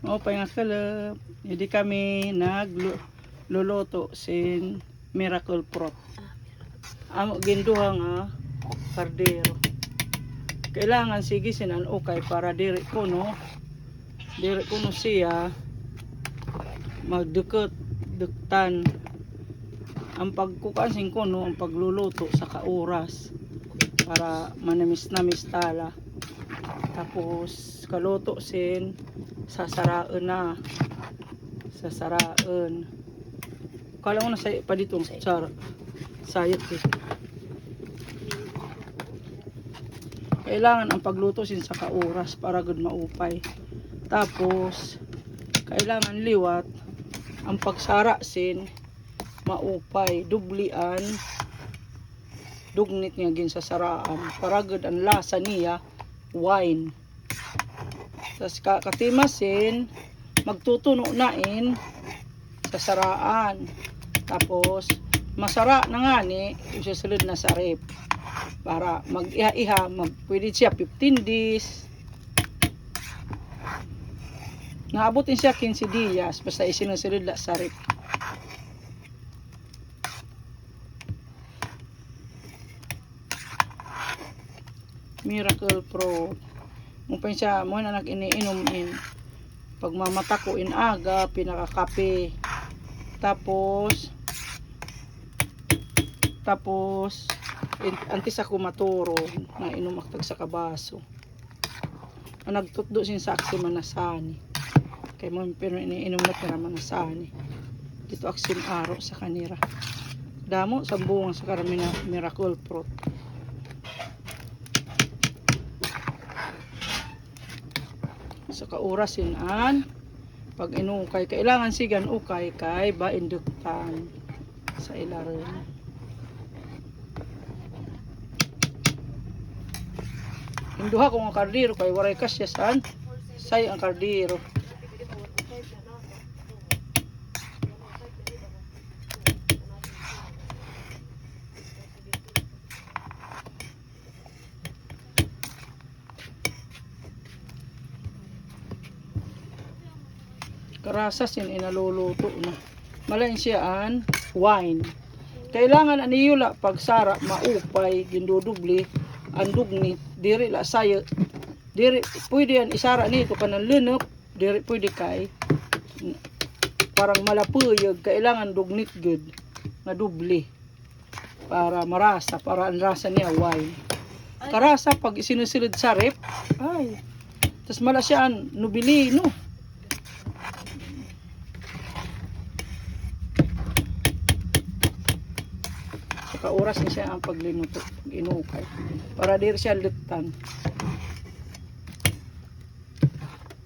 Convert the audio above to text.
O pa nga kalap. Hindi kami nagluluto sin Miracle Fruit. Amo ginduha nga kardero. Kailangan sige sinan ukay para diri kuno siya magduktan ang pagkukansing kuno ang pagluluto sa kauras para manamis-namis tala. Tapos kaluto sin sasaraan. Kala mo na sa pa dito sayot dito. Kailangan ang pagluto sin sa kauras para gud maupay. Tapos kailangan liwat ang pagsara sin maupay, dublian dugnit nga gin sa saraan para gud ang lasa niya wine. Tas katimasin magtutuno nain sa saraan. Tapos masara na nga ni isusulod na sa rep para mag-iha-iha, pwede siya 15 days. Naabutin siya 15 dias basta isinusulod na sa rep. Miracle Fruit. Mupay siya mo na nag-iniinom pag mamata ko aga pinakakape. Tapos antes ako maturo na inom aktag sa kabaso. Ang nagtutdo sin saksi manasani. Kay mo pero iniinom na para manasani. Dito aksin aro sa kanira. Damo sa bunga sa karamina Miracle Fruit. Sa kaurasin pag inukay kailangan sigan ukay kay bainduktan sa ilalim. Induha ko ang kardiro kay waray kasya saan say ang kardiro. Karasas yun inaluluto na. Malain siyaan wine. Kailangan aniyula pagsara maupay gindudubli ang dugnit diri la sayo. Diri pwede yan isara nito kanang linop, diri pwede kay parang malapuyog kailangan dugnit good na dubli para marasa para ang rasa niya wine. Karasa pag sinusulod sa rep ay tas mala siyaan nubili no. Oras na siya ang paglinuto, pag inukay para diri siya lutan.